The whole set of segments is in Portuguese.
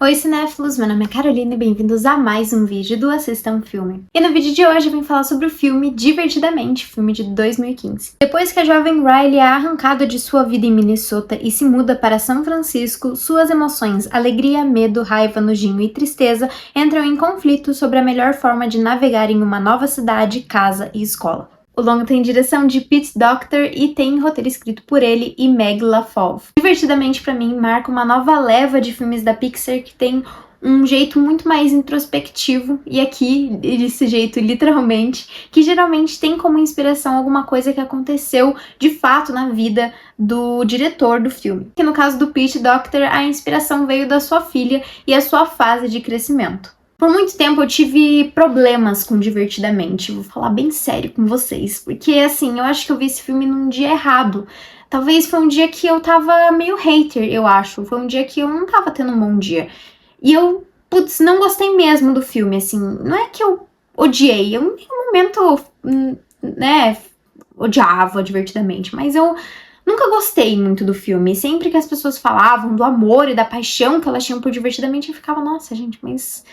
Oi cinéfilos, meu nome é Carolina e bem-vindos a mais um vídeo do Assista um Filme. E no vídeo de hoje eu vim falar sobre o filme Divertidamente, filme de 2015. Depois que a jovem Riley é arrancada de sua vida em Minnesota e se muda para São Francisco, suas emoções, alegria, medo, raiva, nojinho e tristeza entram em conflito sobre a melhor forma de navegar em uma nova cidade, casa e escola. O longa tem direção de Pete Docter e tem roteiro escrito por ele e Meg LaFauve. Divertidamente, pra mim, marca uma nova leva de filmes da Pixar que tem um jeito muito mais introspectivo, e aqui, desse jeito literalmente, que geralmente tem como inspiração alguma coisa que aconteceu de fato na vida do diretor do filme. Que no caso do Pete Docter, a inspiração veio da sua filha e a sua fase de crescimento. Por muito tempo eu tive problemas com Divertidamente, vou falar bem sério com vocês, porque assim, eu acho que eu vi esse filme num dia errado. Talvez foi um dia que eu tava meio hater, eu acho, foi um dia que eu não tava tendo um bom dia. E eu, não gostei mesmo do filme, assim, não é que eu odiei, eu em nenhum momento, odiava Divertidamente, mas eu nunca gostei muito do filme. Sempre que as pessoas falavam do amor e da paixão que elas tinham por Divertidamente, eu ficava, nossa gente, mas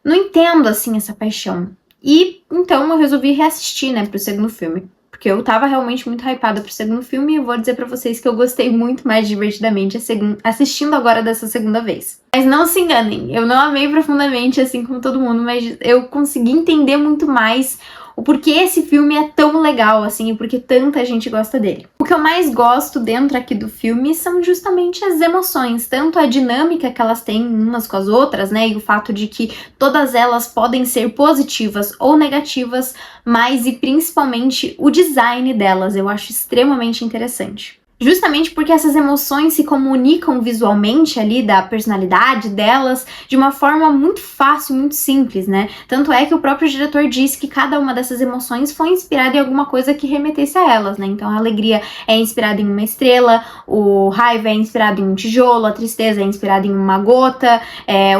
não entendo, assim, essa paixão. E, então, eu resolvi reassistir, né, pro segundo filme. Porque eu tava realmente muito hypada pro segundo filme e eu vou dizer pra vocês que eu gostei muito mais Divertidamente assistindo agora dessa segunda vez. Mas não se enganem, eu não amei profundamente, assim como todo mundo, mas eu consegui entender muito mais o porquê esse filme é tão legal, assim, e porque tanta gente gosta dele. O que eu mais gosto dentro aqui do filme são justamente as emoções, tanto a dinâmica que elas têm umas com as outras, né, e o fato de que todas elas podem ser positivas ou negativas, mas e principalmente o design delas, eu acho extremamente interessante. Justamente porque essas emoções se comunicam visualmente ali da personalidade delas de uma forma muito fácil, muito simples, né? Tanto é que o próprio diretor disse que cada uma dessas emoções foi inspirada em alguma coisa que remetesse a elas, né? Então a alegria é inspirada em uma estrela, o raiva é inspirado em um tijolo, a tristeza é inspirada em uma gota,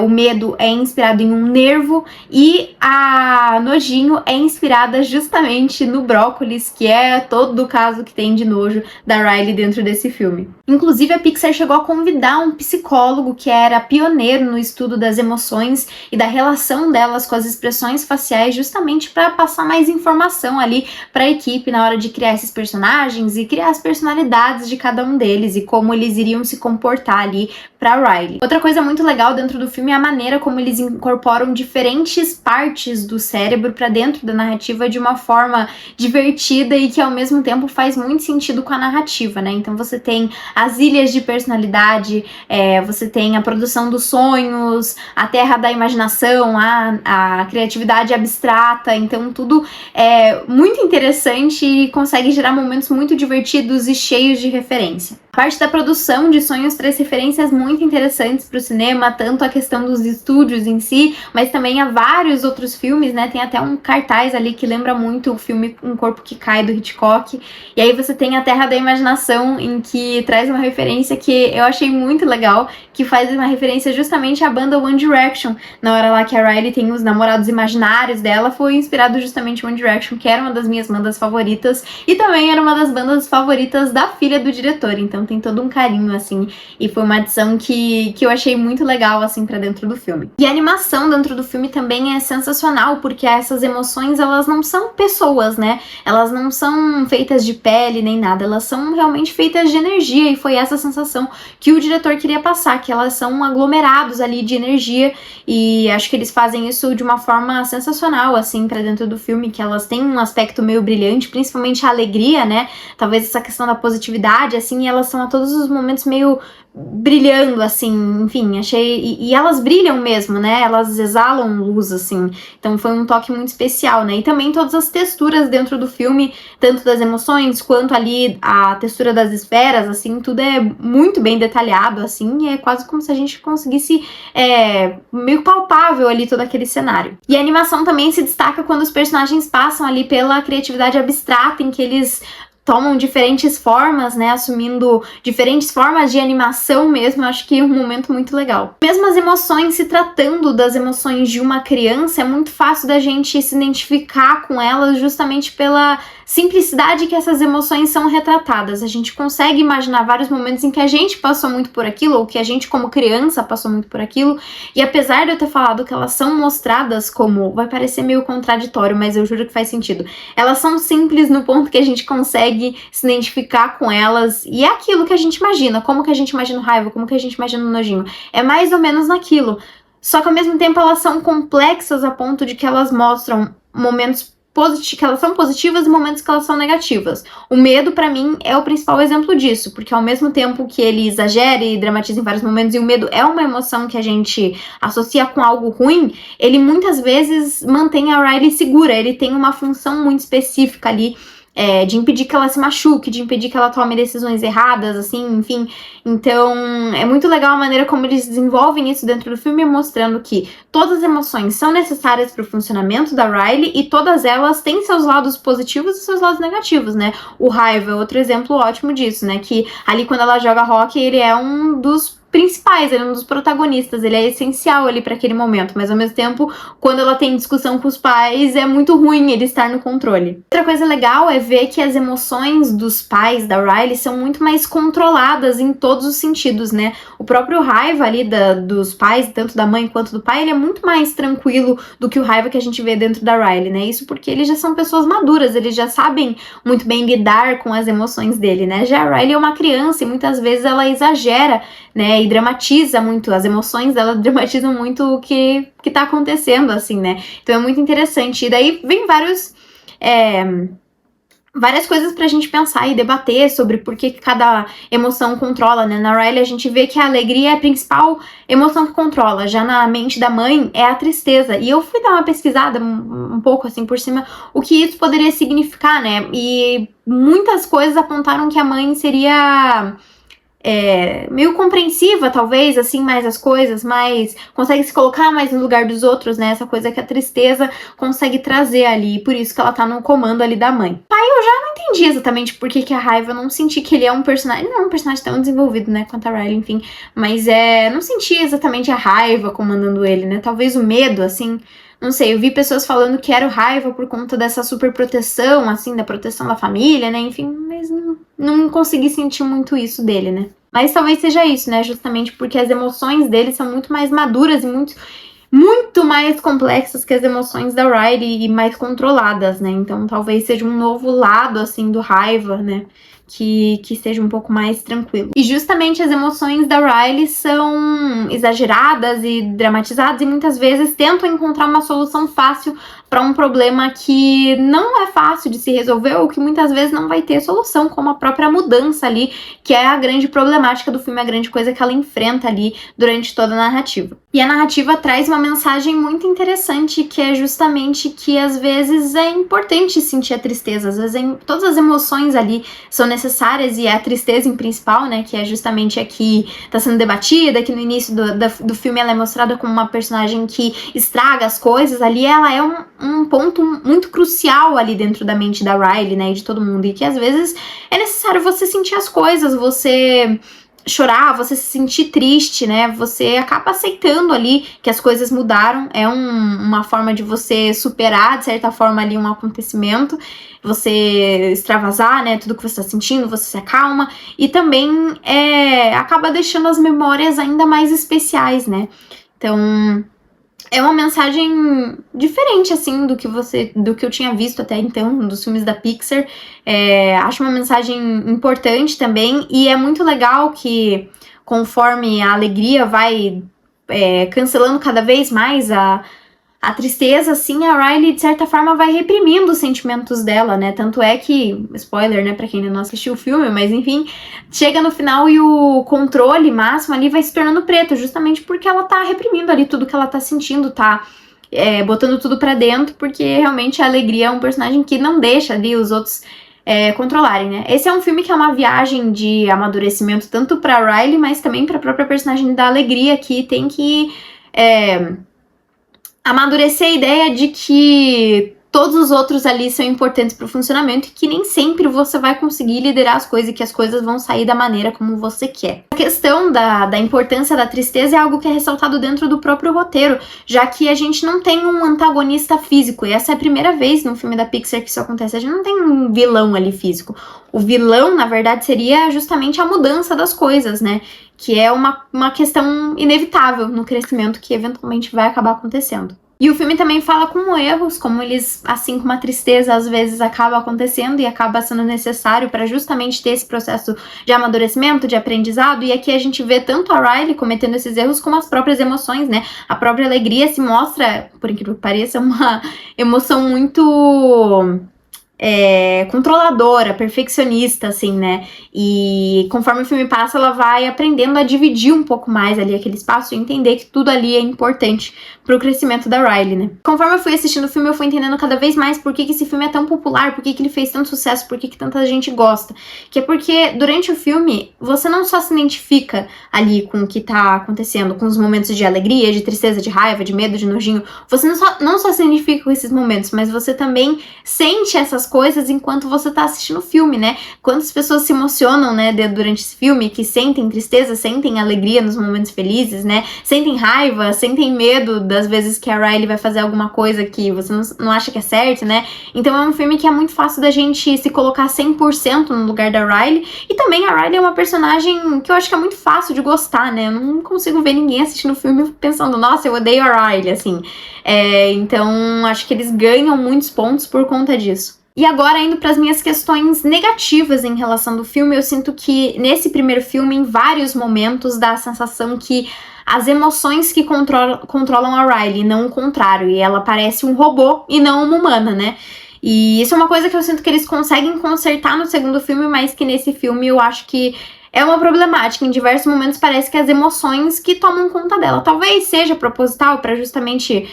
o medo é inspirado em um nervo e a nojinho é inspirada justamente no brócolis, que é todo o caso que tem de nojo da Riley dentro desse filme. Inclusive, a Pixar chegou a convidar um psicólogo que era pioneiro no estudo das emoções e da relação delas com as expressões faciais, justamente para passar mais informação ali para a equipe na hora de criar esses personagens e criar as personalidades de cada um deles e como eles iriam se comportar ali para Riley. Outra coisa muito legal dentro do filme é a maneira como eles incorporam diferentes partes do cérebro para dentro da narrativa de uma forma divertida e que ao mesmo tempo faz muito sentido com a narrativa, né? Então você tem as ilhas de personalidade, você tem a produção dos sonhos, a terra da imaginação, a criatividade abstrata, então tudo é muito interessante e consegue gerar momentos muito divertidos e cheios de referência. A parte da produção de sonhos traz referências muito interessantes para o cinema, tanto a questão dos estúdios em si, mas também há vários outros filmes, né? Tem até um cartaz ali que lembra muito o filme Um Corpo que Cai, do Hitchcock. E aí você tem a Terra da Imaginação, em que traz uma referência que eu achei muito legal, que faz uma referência justamente à banda One Direction. Na hora lá que a Riley tem os namorados imaginários dela, foi inspirado justamente em One Direction, que era uma das minhas bandas favoritas, e também era uma das bandas favoritas da filha do diretor, então tem todo um carinho, assim, e foi uma adição que eu achei muito legal, assim, pra dentro do filme. E a animação dentro do filme também é sensacional, porque essas emoções, elas não são pessoas, né? Elas não são feitas de pele nem nada, elas são realmente feitas de energia, e foi essa sensação que o diretor queria passar, que elas são aglomerados ali de energia, e acho que eles fazem isso de uma forma sensacional, assim, pra dentro do filme, que elas têm um aspecto meio brilhante, principalmente a alegria, né? Talvez essa questão da positividade, assim, e elas são a todos os momentos meio brilhando, assim, enfim, achei... E elas brilham mesmo, né? Elas exalam luz, assim. Então foi um toque muito especial, né? E também todas as texturas dentro do filme, tanto das emoções, quanto ali a textura das esferas, assim, tudo é muito bem detalhado, assim, e é quase como se a gente conseguisse meio palpável ali todo aquele cenário. E a animação também se destaca quando os personagens passam ali pela criatividade abstrata, em que eles tomam diferentes formas, né, assumindo diferentes formas de animação mesmo, eu acho que é um momento muito legal. Mesmo as emoções, se tratando das emoções de uma criança, é muito fácil da gente se identificar com elas justamente pela simplicidade que essas emoções são retratadas. A gente consegue imaginar vários momentos em que a gente passou muito por aquilo, ou que a gente como criança passou muito por aquilo, e apesar de eu ter falado que elas são mostradas como, vai parecer meio contraditório, mas eu juro que faz sentido, elas são simples no ponto que a gente consegue se identificar com elas, e é aquilo que a gente imagina, como que a gente imagina raiva, como que a gente imagina o nojinho, é mais ou menos naquilo. Só que ao mesmo tempo elas são complexas a ponto de que elas mostram momentos que elas são positivas e momentos que elas são negativas. O medo, pra mim, é o principal exemplo disso, porque ao mesmo tempo que ele exagera e dramatiza em vários momentos, e o medo é uma emoção que a gente associa com algo ruim, ele muitas vezes mantém a Riley segura, ele tem uma função muito específica ali, de impedir que ela se machuque, de impedir que ela tome decisões erradas, assim, enfim. Então, é muito legal a maneira como eles desenvolvem isso dentro do filme, mostrando que todas as emoções são necessárias para o funcionamento da Riley e todas elas têm seus lados positivos e seus lados negativos, né? O raiva é outro exemplo ótimo disso, né? Que ali quando ela joga rock, ele é um dos principais, ele é um dos protagonistas, ele é essencial ali para aquele momento, mas ao mesmo tempo, quando ela tem discussão com os pais, é muito ruim ele estar no controle. Outra coisa legal é ver que as emoções dos pais da Riley são muito mais controladas em todos os sentidos, né? O próprio raiva ali dos pais, tanto da mãe quanto do pai, ele é muito mais tranquilo do que o raiva que a gente vê dentro da Riley, né? Isso porque eles já são pessoas maduras, eles já sabem muito bem lidar com as emoções dele, né? Já a Riley é uma criança e muitas vezes ela exagera, né, e dramatiza muito, as emoções dela dramatizam muito o que tá acontecendo, assim, né, então é muito interessante, e daí vem várias coisas pra gente pensar e debater sobre por que cada emoção controla, né, na Riley a gente vê que a alegria é a principal emoção que controla, já na mente da mãe é a tristeza, e eu fui dar uma pesquisada um pouco assim por cima, o que isso poderia significar, né, e muitas coisas apontaram que a mãe seria meio compreensiva, talvez, assim, mais as coisas, mas consegue se colocar mais no lugar dos outros, né? Essa coisa que a tristeza consegue trazer ali, por isso que ela tá no comando ali da mãe. Aí eu já não entendi exatamente por que a raiva, eu não senti que ele é um personagem, não é um personagem tão desenvolvido, né, quanto a Riley, enfim, mas não senti exatamente a raiva comandando ele, né? Talvez o medo, assim, não sei, eu vi pessoas falando que era o raiva por conta dessa super proteção, assim, da proteção da família, né, enfim, mas não consegui sentir muito isso dele, né. Mas talvez seja isso, né, justamente porque as emoções dele são muito mais maduras e muito mais complexas que as emoções da Riley e mais controladas, né, então talvez seja um novo lado, assim, do raiva, né, que seja um pouco mais tranquilo. E justamente as emoções da Riley são exageradas e dramatizadas e muitas vezes tentam encontrar uma solução fácil para um problema que não é fácil de se resolver ou que muitas vezes não vai ter solução, como a própria mudança ali, que é a grande problemática do filme, a grande coisa que ela enfrenta ali durante toda a narrativa. E a narrativa traz uma mensagem muito interessante, que é justamente que às vezes é importante sentir a tristeza, às vezes todas as emoções ali são necessárias, e é a tristeza em principal, né, que é justamente a que tá sendo debatida, que no início do filme ela é mostrada como uma personagem que estraga as coisas, ali ela é um ponto muito crucial ali dentro da mente da Riley, né, e de todo mundo, e que às vezes é necessário você sentir as coisas, você chorar, você se sentir triste, né, você acaba aceitando ali que as coisas mudaram, é uma forma de você superar, de certa forma, ali um acontecimento, você extravasar, né, tudo que você tá sentindo, você se acalma, e também acaba deixando as memórias ainda mais especiais, né, então é uma mensagem diferente, assim, do que eu tinha visto até então, dos filmes da Pixar. Acho uma mensagem importante também, e é muito legal que, conforme a alegria vai cancelando cada vez mais a tristeza, assim, a Riley, de certa forma, vai reprimindo os sentimentos dela, né? Tanto é que, spoiler, né, pra quem ainda não assistiu o filme, mas enfim, chega no final e o controle máximo ali vai se tornando preto, justamente porque ela tá reprimindo ali tudo que ela tá sentindo, tá botando tudo pra dentro, porque realmente a alegria é um personagem que não deixa ali os outros controlarem, né? Esse é um filme que é uma viagem de amadurecimento tanto pra Riley, mas também pra própria personagem da alegria, que tem que amadurecer a ideia de que todos os outros ali são importantes para o funcionamento e que nem sempre você vai conseguir liderar as coisas e que as coisas vão sair da maneira como você quer. A questão da importância da tristeza é algo que é ressaltado dentro do próprio roteiro, já que a gente não tem um antagonista físico, e essa é a primeira vez no filme da Pixar que isso acontece. A gente não tem um vilão ali físico. O vilão, na verdade, seria justamente a mudança das coisas, né? Que é uma questão inevitável no crescimento que eventualmente vai acabar acontecendo. E o filme também fala como erros, como eles, assim como a tristeza, às vezes acaba acontecendo e acaba sendo necessário para justamente ter esse processo de amadurecimento, de aprendizado. E aqui a gente vê tanto a Riley cometendo esses erros como as próprias emoções, né? A própria alegria se mostra, por incrível que pareça, uma emoção muito controladora, perfeccionista, assim, né? E conforme o filme passa, ela vai aprendendo a dividir um pouco mais ali aquele espaço e entender que tudo ali é importante pro crescimento da Riley, né? Conforme eu fui assistindo o filme, eu fui entendendo cada vez mais por que esse filme é tão popular, por que ele fez tanto sucesso, por que tanta gente gosta. Que é porque durante o filme, você não só se identifica ali com o que tá acontecendo, com os momentos de alegria, de tristeza, de raiva, de medo, de nojinho. Você não só se identifica com esses momentos, mas você também sente essas coisas enquanto você tá assistindo o filme, né? Quantas pessoas se emocionam, né, durante esse filme, que sentem tristeza, sentem alegria nos momentos felizes, né? Sentem raiva, sentem medo das vezes que a Riley vai fazer alguma coisa que você não acha que é certo, né? Então é um filme que é muito fácil da gente se colocar 100% no lugar da Riley. E também a Riley é uma personagem que eu acho que é muito fácil de gostar, né? Eu não consigo ver ninguém assistindo o filme pensando, nossa, eu odeio a Riley, assim. Então acho que eles ganham muitos pontos por conta disso. E agora, indo para as minhas questões negativas em relação do filme, eu sinto que nesse primeiro filme, em vários momentos, dá a sensação que as emoções que controlam a Riley, não o contrário, e ela parece um robô e não uma humana, né? E isso é uma coisa que eu sinto que eles conseguem consertar no segundo filme, mas que nesse filme eu acho que é uma problemática. Em diversos momentos parece que as emoções que tomam conta dela. Talvez seja proposital para justamente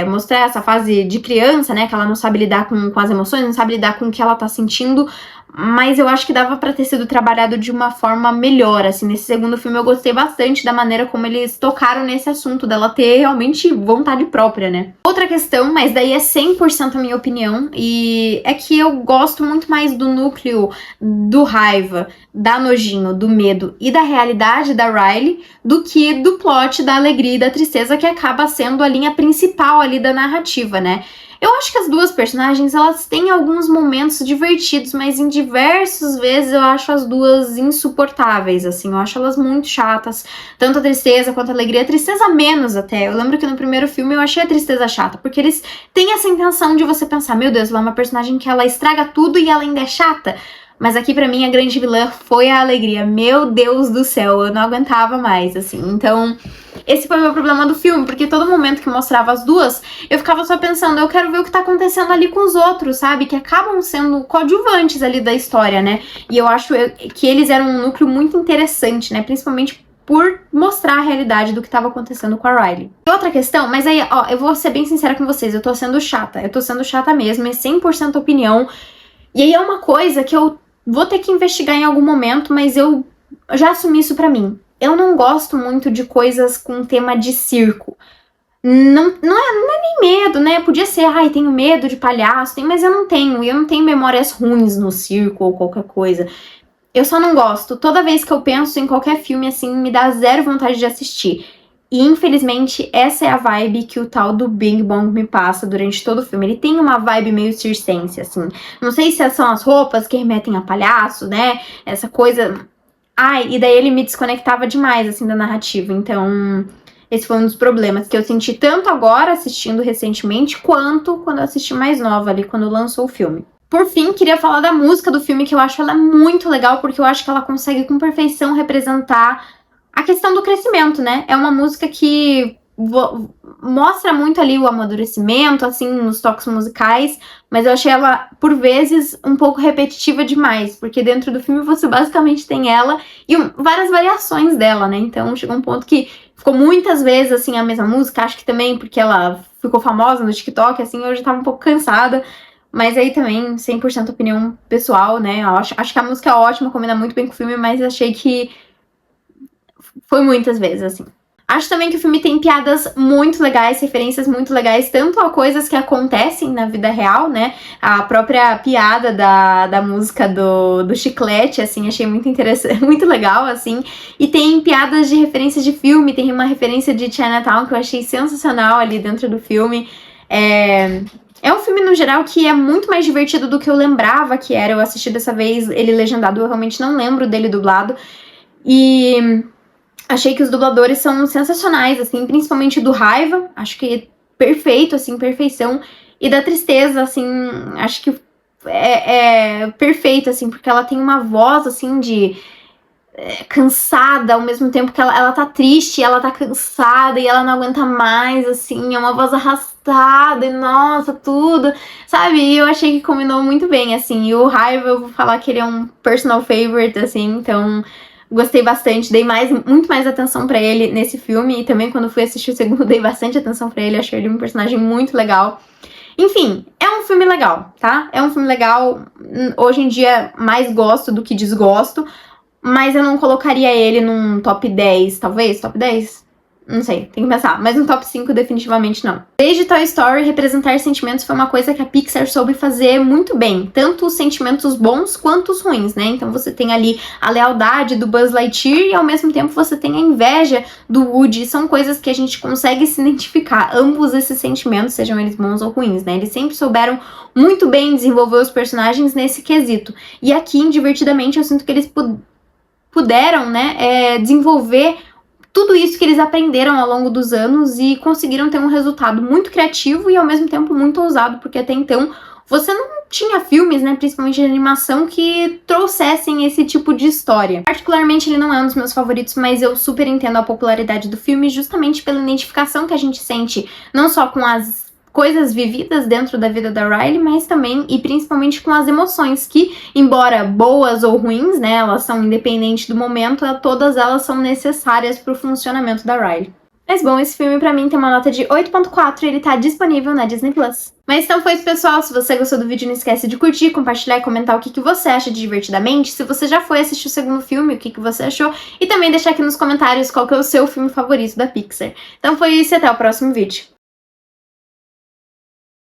mostrar essa fase de criança, né? Que ela não sabe lidar com as emoções, não sabe lidar com o que ela tá sentindo. Mas eu acho que dava pra ter sido trabalhado de uma forma melhor, assim. Nesse segundo filme eu gostei bastante da maneira como eles tocaram nesse assunto, dela ter realmente vontade própria, né? Outra questão, mas daí é 100% a minha opinião, e é que eu gosto muito mais do núcleo do raiva, da nojinho, do medo e da realidade da Riley do que do plot da alegria e da tristeza, que acaba sendo a linha principal ali da narrativa, né? Eu acho que as duas personagens, elas têm alguns momentos divertidos, mas em diversas vezes eu acho as duas insuportáveis, assim. Eu acho elas muito chatas, tanto a tristeza quanto a alegria. A tristeza menos até. Eu lembro que no primeiro filme eu achei a tristeza chata, porque eles têm essa intenção de você pensar, meu Deus, ela é uma personagem que ela estraga tudo e ela ainda é chata. Mas aqui pra mim a grande vilã foi a alegria. Meu Deus do céu, eu não aguentava mais, assim. Então, esse foi o meu problema do filme, porque todo momento que mostrava as duas, eu ficava só pensando, eu quero ver o que tá acontecendo ali com os outros, sabe? Que acabam sendo coadjuvantes ali da história, né? E eu acho que eles eram um núcleo muito interessante, né? Principalmente por mostrar a realidade do que estava acontecendo com a Riley. E outra questão, mas aí, ó, eu vou ser bem sincera com vocês, eu tô sendo chata mesmo, é 100% opinião. E aí é uma coisa que eu vou ter que investigar em algum momento, mas eu já assumi isso pra mim. Eu não gosto muito de coisas com tema de circo. Não é nem medo, né? Podia ser, ai, tenho medo de palhaço, mas eu não tenho. E eu não tenho memórias ruins no circo ou qualquer coisa. Eu só não gosto. Toda vez que eu penso em qualquer filme, assim, me dá zero vontade de assistir. E, infelizmente, essa é a vibe que o tal do Bing Bong me passa durante todo o filme. Ele tem uma vibe meio circense, assim. Não sei se são as roupas que remetem a palhaço, né? Essa coisa... Ai, e daí ele me desconectava demais, assim, da narrativa. Então, esse foi um dos problemas que eu senti tanto agora, assistindo recentemente, quanto quando eu assisti mais nova ali, quando lançou o filme. Por fim, queria falar da música do filme, que eu acho ela muito legal, porque eu acho que ela consegue com perfeição representar a questão do crescimento, né? É uma música que mostra muito ali o amadurecimento, assim, nos toques musicais, mas eu achei ela, por vezes, um pouco repetitiva demais, porque dentro do filme você basicamente tem ela e várias variações dela, né? Então chegou um ponto que ficou muitas vezes, assim, a mesma música, acho que também porque ela ficou famosa no TikTok, assim, eu já tava um pouco cansada, mas aí também, 100% opinião pessoal, né? Eu acho que a música é ótima, combina muito bem com o filme, mas achei que foi muitas vezes, assim. Acho também que o filme tem piadas muito legais, referências muito legais, tanto a coisas que acontecem na vida real, né? A própria piada da música do chiclete, assim, achei muito interessante, muito legal, assim. E tem piadas de referências de filme, tem uma referência de Chinatown que eu achei sensacional ali dentro do filme. É um filme, no geral, que é muito mais divertido do que eu lembrava que era. Eu assisti dessa vez ele legendado, eu realmente não lembro dele dublado. E achei que os dubladores são sensacionais, assim, principalmente do Raiva, acho que é perfeito, assim, perfeição. E da Tristeza, assim, acho que é perfeito, assim, porque ela tem uma voz, assim, de cansada, ao mesmo tempo que ela tá triste, ela tá cansada e ela não aguenta mais, assim, é uma voz arrastada e nossa, tudo, sabe? E eu achei que combinou muito bem, assim, e o Raiva, eu vou falar que ele é um personal favorite, assim, então gostei bastante, dei muito mais atenção pra ele nesse filme, e também quando fui assistir o segundo dei bastante atenção pra ele, achei ele um personagem muito legal. Enfim, é um filme legal, tá? É um filme legal, hoje em dia mais gosto do que desgosto, mas eu não colocaria ele num top 10, talvez? Top 10? Não sei, tem que pensar. Mas no top 5 definitivamente não. Desde Toy Story, representar sentimentos foi uma coisa que a Pixar soube fazer muito bem. Tanto os sentimentos bons quanto os ruins, né? Então você tem ali a lealdade do Buzz Lightyear e ao mesmo tempo você tem a inveja do Woody. São coisas que a gente consegue se identificar. Ambos esses sentimentos, sejam eles bons ou ruins, né? Eles sempre souberam muito bem desenvolver os personagens nesse quesito. E aqui, Divertidamente, eu sinto que eles puderam, né, desenvolver tudo isso que eles aprenderam ao longo dos anos e conseguiram ter um resultado muito criativo e ao mesmo tempo muito ousado, porque até então você não tinha filmes, né, principalmente de animação, que trouxessem esse tipo de história. Particularmente ele não é um dos meus favoritos, mas eu super entendo a popularidade do filme justamente pela identificação que a gente sente, não só com as coisas vividas dentro da vida da Riley, mas também e principalmente com as emoções que, embora boas ou ruins, né, elas são independentes do momento, todas elas são necessárias para o funcionamento da Riley. Mas bom, esse filme pra mim tem uma nota de 8.4 e ele tá disponível na Disney+. Mas então foi isso, pessoal. Se você gostou do vídeo, não esquece de curtir, compartilhar e comentar o que você acha de Divertidamente. Se você já foi assistir o segundo filme, o que você achou. E também deixar aqui nos comentários qual que é o seu filme favorito da Pixar. Então foi isso e até o próximo vídeo.